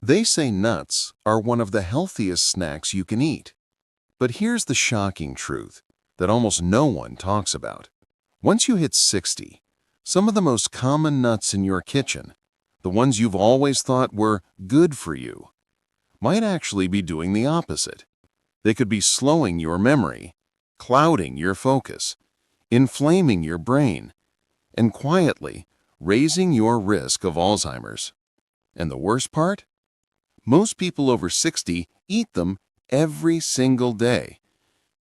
They say nuts are one of the healthiest snacks you can eat. But here's the shocking truth that almost no one talks about. Once you hit 60, some of the most common nuts in your kitchen, the ones you've always thought were good for you, might actually be doing the opposite. They could be slowing your memory, clouding your focus, inflaming your brain, and quietly raising your risk of Alzheimer's. And the worst part? Most people over 60 eat them every single day,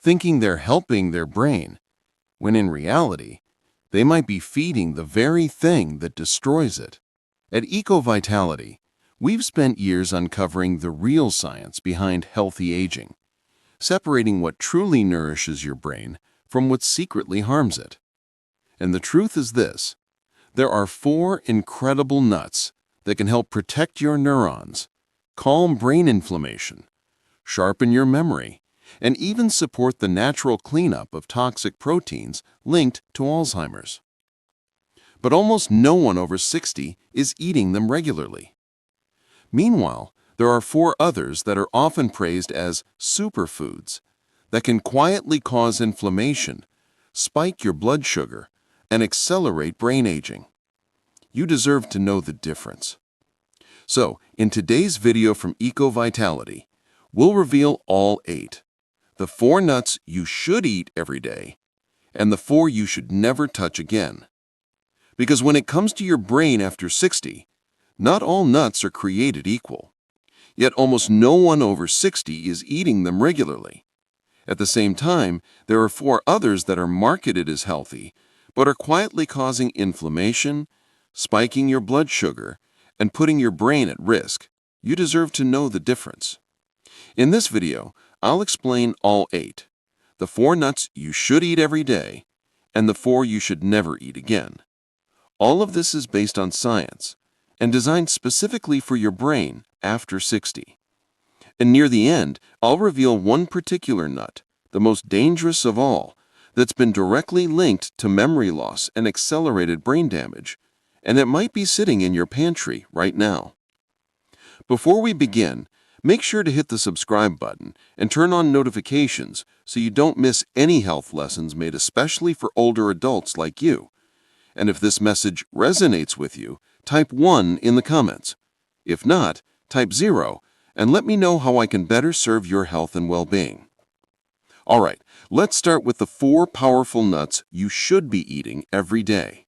thinking they're helping their brain, when in reality, they might be feeding the very thing that destroys it. At EcoVitality, we've spent years uncovering the real science behind healthy aging, separating what truly nourishes your brain from what secretly harms it. And the truth is this: there are 4 incredible nuts that can help protect your neurons, calm brain inflammation, sharpen your memory, and even support the natural cleanup of toxic proteins linked to Alzheimer's. But almost no one over 60 is eating them regularly. Meanwhile, there are 4 others that are often praised as superfoods that can quietly cause inflammation, spike your blood sugar, and accelerate brain aging. You deserve to know the difference. So, in today's video from EcoVitality, we'll reveal all 8, the 4 nuts you should eat every day, and the 4 you should never touch again. Because when it comes to your brain after 60, not all nuts are created equal. Yet almost no one over 60 is eating them regularly. At the same time, there are 4 others that are marketed as healthy, but are quietly causing inflammation, spiking your blood sugar, and putting your brain at risk. You deserve to know the difference. In this video, I'll explain all 8, the 4 nuts you should eat every day, and the 4 you should never eat again. All of this is based on science and designed specifically for your brain after 60. And near the end, I'll reveal one particular nut, the most dangerous of all, that's been directly linked to memory loss and accelerated brain damage, and it might be sitting in your pantry right now. Before we begin, make sure to hit the subscribe button and turn on notifications so you don't miss any health lessons made especially for older adults like you. And if this message resonates with you, type 1 in the comments. If not, type 0 and let me know how I can better serve your health and well-being. All right, let's start with the 4 powerful nuts you should be eating every day.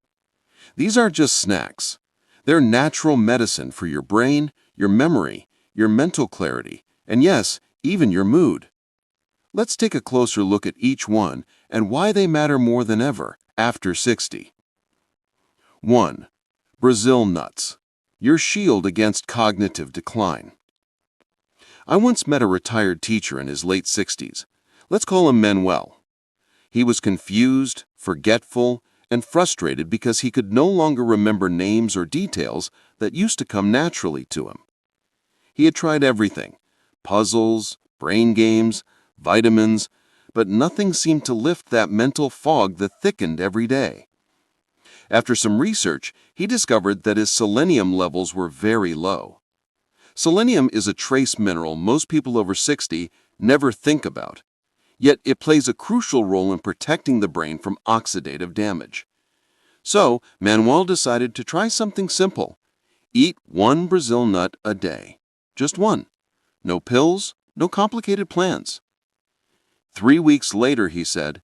These aren't just snacks. They're natural medicine for your brain, your memory, your mental clarity, and yes, even your mood. Let's take a closer look at each one and why they matter more than ever after 60. 1. Brazil nuts, your shield against cognitive decline. I once met a retired teacher in his late 60s. Let's call him Manuel. He was confused, forgetful, and frustrated because he could no longer remember names or details that used to come naturally to him. He had tried everything: puzzles, brain games, vitamins, but nothing seemed to lift that mental fog that thickened every day. After some research, he discovered that his selenium levels were very low. Selenium is a trace mineral most people over 60 never think about. Yet it plays a crucial role in protecting the brain from oxidative damage. So, Manuel decided to try something simple. Eat 1 Brazil nut a day. Just 1. No pills, no complicated plans. 3 weeks later, he said,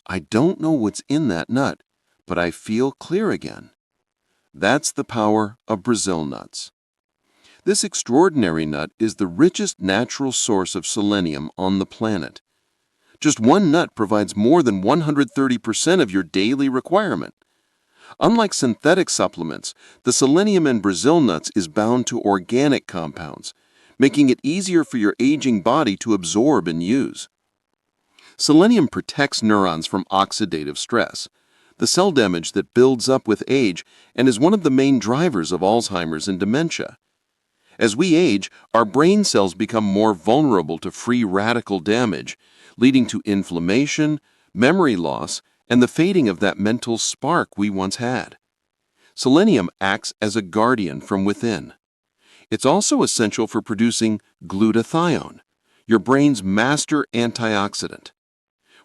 "I don't know what's in that nut, but I feel clear again." That's the power of Brazil nuts. This extraordinary nut is the richest natural source of selenium on the planet. Just 1 nut provides more than 130% of your daily requirement. Unlike synthetic supplements, the selenium in Brazil nuts is bound to organic compounds, making it easier for your aging body to absorb and use. Selenium protects neurons from oxidative stress, the cell damage that builds up with age and is one of the main drivers of Alzheimer's and dementia. As we age, our brain cells become more vulnerable to free radical damage, leading to inflammation, memory loss, and the fading of that mental spark we once had. Selenium acts as a guardian from within. It's also essential for producing glutathione, your brain's master antioxidant.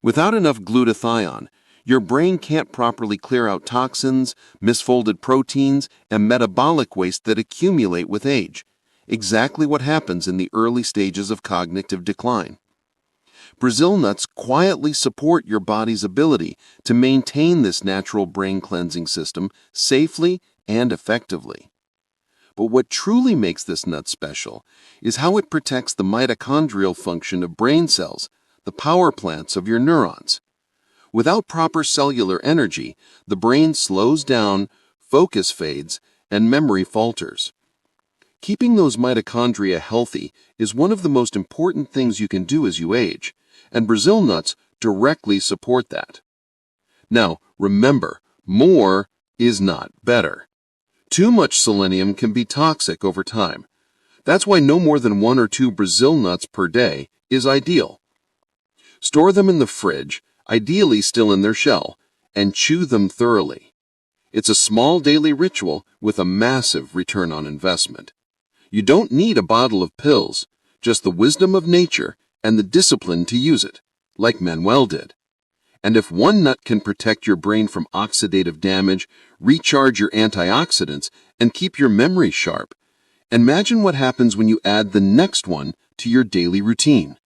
Without enough glutathione, your brain can't properly clear out toxins, misfolded proteins, and metabolic waste that accumulate with age, exactly what happens in the early stages of cognitive decline. Brazil nuts quietly support your body's ability to maintain this natural brain cleansing system safely and effectively. But what truly makes this nut special is how it protects the mitochondrial function of brain cells, the power plants of your neurons. Without proper cellular energy, the brain slows down, focus fades, and memory falters. Keeping those mitochondria healthy is one of the most important things you can do as you age, and Brazil nuts directly support that. Now, remember, more is not better. Too much selenium can be toxic over time. That's why no more than 1 or 2 Brazil nuts per day is ideal. Store them in the fridge, ideally still in their shell, and chew them thoroughly. It's a small daily ritual with a massive return on investment. You don't need a bottle of pills, just the wisdom of nature and the discipline to use it, like Manuel did. And if one nut can protect your brain from oxidative damage, recharge your antioxidants, and keep your memory sharp, imagine what happens when you add the next one to your daily routine.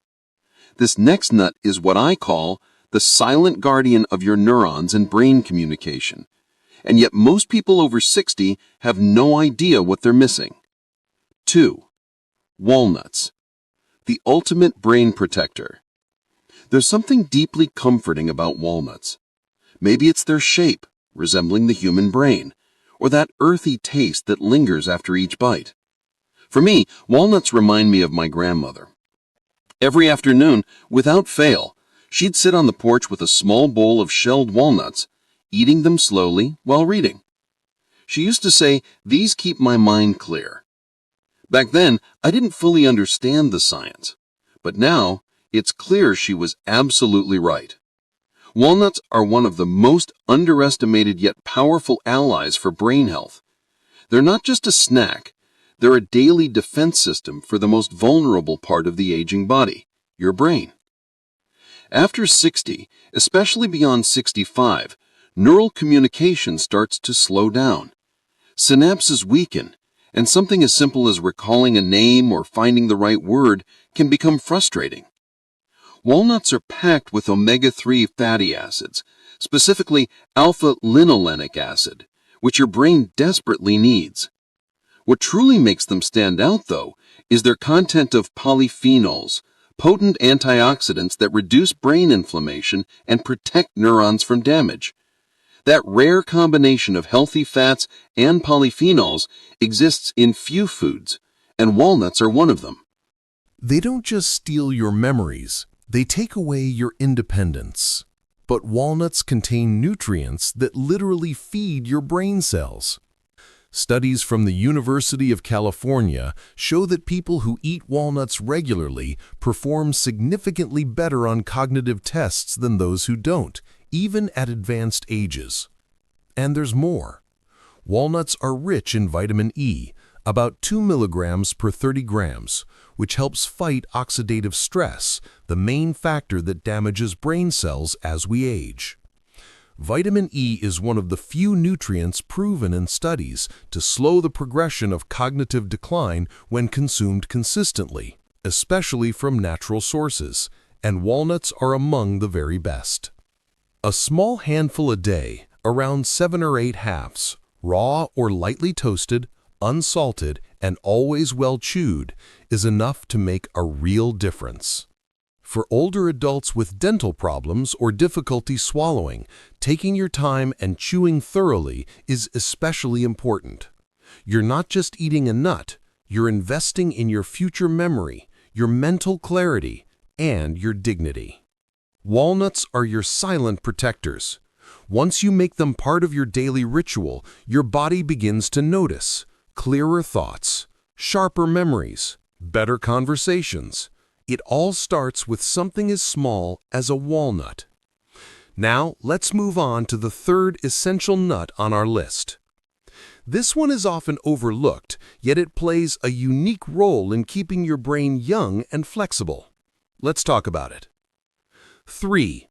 This next nut is what I call the silent guardian of your neurons and brain communication. And yet most people over 60 have no idea what they're missing. 2. Walnuts. The ultimate brain protector. There's something deeply comforting about walnuts. Maybe it's their shape, resembling the human brain, or that earthy taste that lingers after each bite. For me, walnuts remind me of my grandmother. Every afternoon, without fail, she'd sit on the porch with a small bowl of shelled walnuts, eating them slowly while reading. She used to say, "These keep my mind clear." Back then, I didn't fully understand the science, but now it's clear she was absolutely right. Walnuts are one of the most underestimated yet powerful allies for brain health. They're not just a snack, they're a daily defense system for the most vulnerable part of the aging body, your brain. After 60, especially beyond 65, neural communication starts to slow down. Synapses weaken, and something as simple as recalling a name or finding the right word can become frustrating. Walnuts are packed with omega-3 fatty acids, specifically alpha-linolenic acid, which your brain desperately needs. What truly makes them stand out, though, is their content of polyphenols, potent antioxidants that reduce brain inflammation and protect neurons from damage. That rare combination of healthy fats and polyphenols exists in few foods, and walnuts are one of them. They don't just steal your memories, they take away your independence. But walnuts contain nutrients that literally feed your brain cells. Studies from the University of California show that people who eat walnuts regularly perform significantly better on cognitive tests than those who don't, even at advanced ages. And there's more. Walnuts are rich in vitamin E, about 2 milligrams per 30 grams, which helps fight oxidative stress, the main factor that damages brain cells as we age. Vitamin E is one of the few nutrients proven in studies to slow the progression of cognitive decline when consumed consistently, especially from natural sources, and walnuts are among the very best. A small handful a day, around 7 or 8 halves, raw or lightly toasted, unsalted, and always well chewed, is enough to make a real difference. For older adults with dental problems or difficulty swallowing, taking your time and chewing thoroughly is especially important. You're not just eating a nut, you're investing in your future memory, your mental clarity, and your dignity. Walnuts are your silent protectors. Once you make them part of your daily ritual, your body begins to notice clearer thoughts, sharper memories, better conversations. It all starts with something as small as a walnut. Now, let's move on to the third essential nut on our list. This one is often overlooked, yet it plays a unique role in keeping your brain young and flexible. Let's talk about it. 3.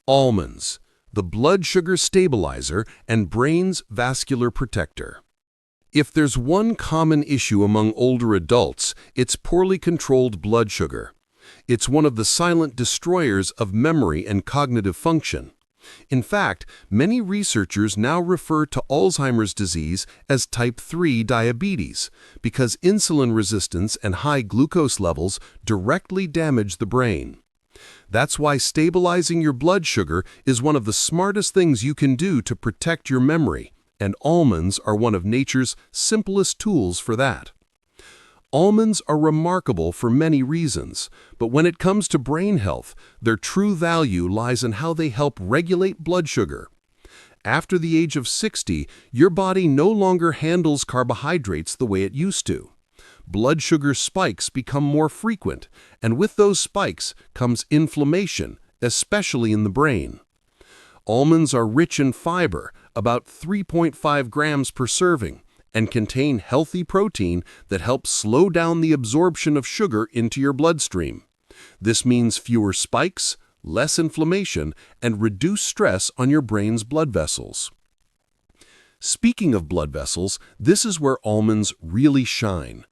Almonds, the blood sugar stabilizer and brain's vascular protector. If there's one common issue among older adults, it's poorly controlled blood sugar. It's one of the silent destroyers of memory and cognitive function. In fact, many researchers now refer to Alzheimer's disease as type 3 diabetes because insulin resistance and high glucose levels directly damage the brain. That's why stabilizing your blood sugar is one of the smartest things you can do to protect your memory, and almonds are one of nature's simplest tools for that. Almonds are remarkable for many reasons, but when it comes to brain health, their true value lies in how they help regulate blood sugar. After the age of 60, your body no longer handles carbohydrates the way it used to. Blood sugar spikes become more frequent, and with those spikes comes inflammation, especially in the brain. Almonds are rich in fiber, about 3.5 grams per serving, and contain healthy protein that helps slow down the absorption of sugar into your bloodstream. This means fewer spikes, less inflammation, and reduced stress on your brain's blood vessels. Speaking of blood vessels, this is where almonds really shine.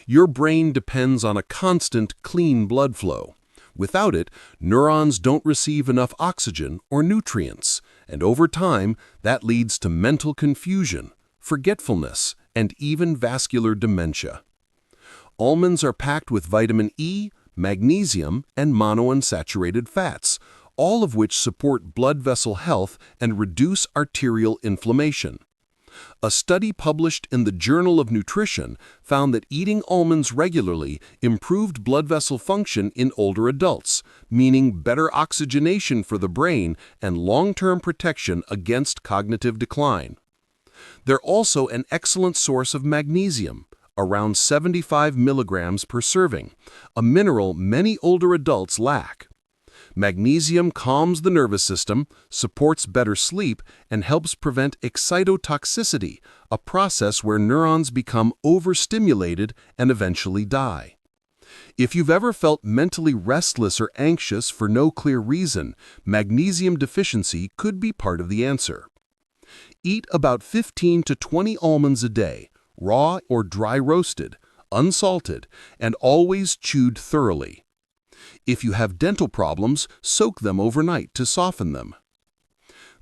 Your brain depends on a constant, clean blood flow. Without it, neurons don't receive enough oxygen or nutrients, and over time, that leads to mental confusion, forgetfulness, and even vascular dementia. Almonds are packed with vitamin E, magnesium, and monounsaturated fats, all of which support blood vessel health and reduce arterial inflammation. A study published in the Journal of Nutrition found that eating almonds regularly improved blood vessel function in older adults, meaning better oxygenation for the brain and long-term protection against cognitive decline. They're also an excellent source of magnesium, around 75 milligrams per serving, a mineral many older adults lack. Magnesium calms the nervous system, supports better sleep, and helps prevent excitotoxicity, a process where neurons become overstimulated and eventually die. If you've ever felt mentally restless or anxious for no clear reason, magnesium deficiency could be part of the answer. Eat about 15 to 20 almonds a day, raw or dry roasted, unsalted, and always chewed thoroughly. If you have dental problems, soak them overnight to soften them.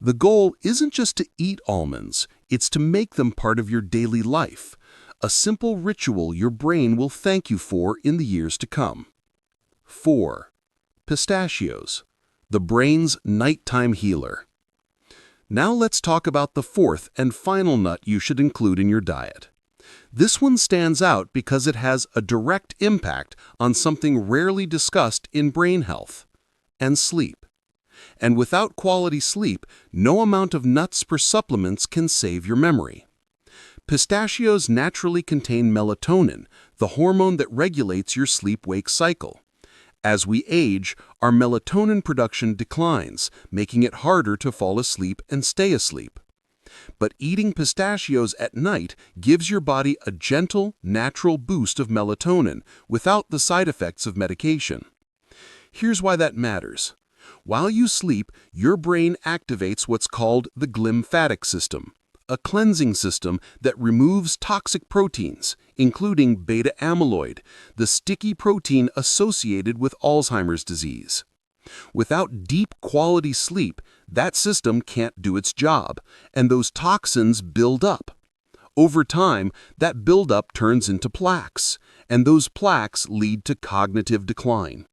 The goal isn't just to eat almonds, it's to make them part of your daily life, a simple ritual your brain will thank you for in the years to come. 4. Pistachios, the brain's nighttime healer. Now let's talk about the fourth and final nut you should include in your diet. This one stands out because it has a direct impact on something rarely discussed in brain health, and sleep. And without quality sleep, no amount of nuts or supplements can save your memory. Pistachios naturally contain melatonin, the hormone that regulates your sleep-wake cycle. As we age, our melatonin production declines, making it harder to fall asleep and stay asleep. But eating pistachios at night gives your body a gentle, natural boost of melatonin without the side effects of medication. Here's why that matters. While you sleep, your brain activates what's called the glymphatic system, a cleansing system that removes toxic proteins, including beta amyloid, the sticky protein associated with Alzheimer's disease. Without deep quality sleep, that system can't do its job, and those toxins build up. Over time, that buildup turns into plaques, and those plaques lead to cognitive decline.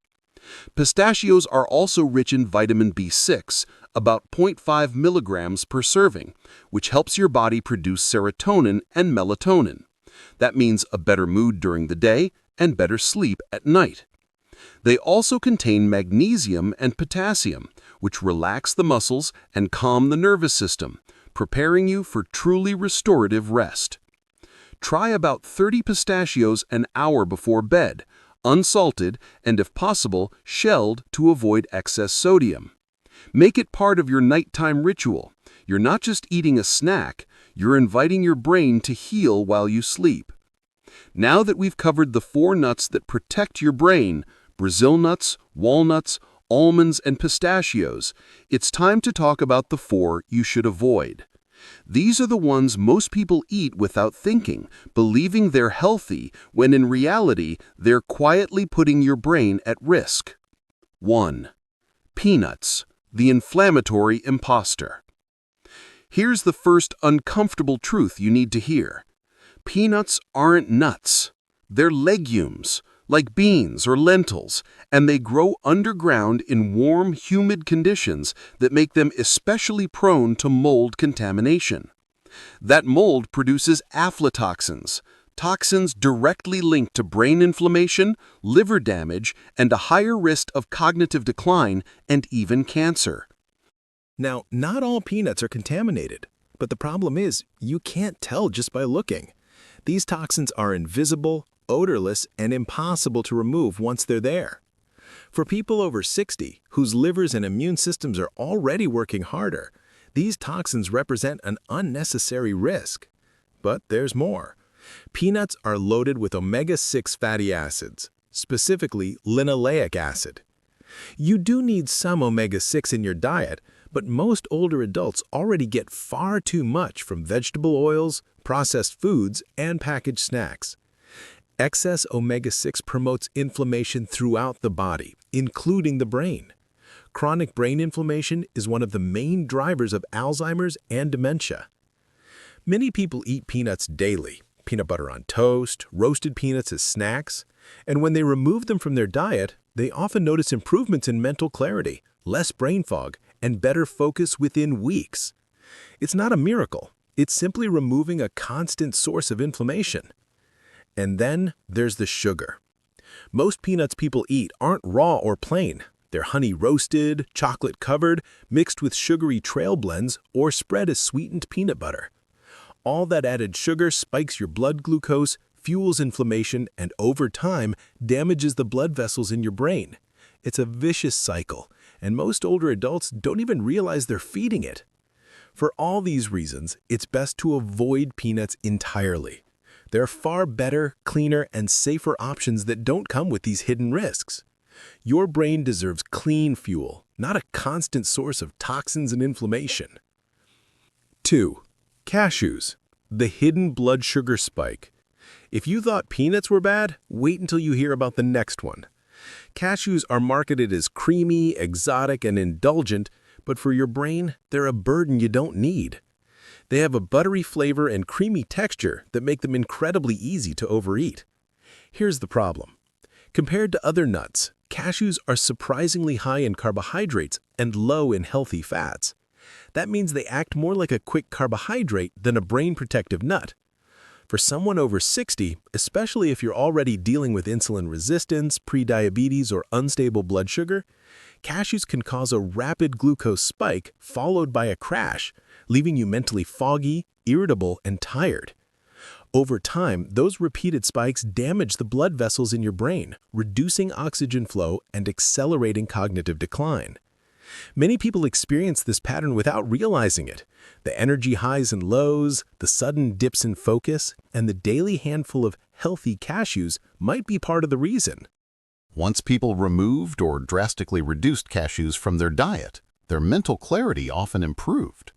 Pistachios are also rich in vitamin B6, about 0.5 milligrams per serving, which helps your body produce serotonin and melatonin. That means a better mood during the day and better sleep at night. They also contain magnesium and potassium, which relax the muscles and calm the nervous system, preparing you for truly restorative rest. Try about 30 pistachios an hour before bed, unsalted and, if possible, shelled to avoid excess sodium. Make it part of your nighttime ritual. You're not just eating a snack, You're inviting your brain to heal while you sleep. Now that we've covered the 4 nuts that protect your brain, Brazil nuts, walnuts, almonds, and pistachios, it's time to talk about the 4 you should avoid. These are the ones most people eat without thinking, believing they're healthy, when in reality, they're quietly putting your brain at risk. 1. Peanuts, the inflammatory imposter. Here's the first uncomfortable truth you need to hear. Peanuts aren't nuts. They're legumes, like beans or lentils, and they grow underground in warm, humid conditions that make them especially prone to mold contamination. That mold produces aflatoxins, toxins directly linked to brain inflammation, liver damage, and a higher risk of cognitive decline and even cancer. Now, not all peanuts are contaminated, but the problem is you can't tell just by looking. These toxins are invisible, odorless, and impossible to remove once they're there. For people over 60, whose livers and immune systems are already working harder, these toxins represent an unnecessary risk. But there's more. Peanuts are loaded with omega-6 fatty acids, specifically linoleic acid. You do need some omega-6 in your diet, but most older adults already get far too much from vegetable oils, processed foods, and packaged snacks. Excess omega-6 promotes inflammation throughout the body, including the brain. Chronic brain inflammation is one of the main drivers of Alzheimer's and dementia. Many people eat peanuts daily, peanut butter on toast, roasted peanuts as snacks, and when they remove them from their diet, they often notice improvements in mental clarity, less brain fog, and better focus within weeks. It's not a miracle. It's simply removing a constant source of inflammation. And then there's the sugar. Most peanuts people eat aren't raw or plain. They're honey roasted, chocolate covered, mixed with sugary trail blends, or spread as sweetened peanut butter. All that added sugar spikes your blood glucose, fuels inflammation, and over time damages the blood vessels in your brain. It's a vicious cycle, and most older adults don't even realize they're feeding it. For all these reasons, it's best to avoid peanuts entirely. There are far better, cleaner, and safer options that don't come with these hidden risks. Your brain deserves clean fuel, not a constant source of toxins and inflammation. 2. Cashews, the hidden blood sugar spike. If you thought peanuts were bad, wait until you hear about the next one. Cashews are marketed as creamy, exotic, and indulgent, but for your brain, they're a burden you don't need. They have a buttery flavor and creamy texture that make them incredibly easy to overeat. Here's the problem. Compared to other nuts, cashews are surprisingly high in carbohydrates and low in healthy fats. That means they act more like a quick carbohydrate than a brain-protective nut. For someone over 60, especially if you're already dealing with insulin resistance, prediabetes, or unstable blood sugar, cashews can cause a rapid glucose spike followed by a crash, leaving you mentally foggy, irritable, and tired. Over time, those repeated spikes damage the blood vessels in your brain, reducing oxygen flow and accelerating cognitive decline. Many people experience this pattern without realizing it. The energy highs and lows, the sudden dips in focus, and the daily handful of healthy cashews might be part of the reason. Once people removed or drastically reduced cashews from their diet, their mental clarity often improved.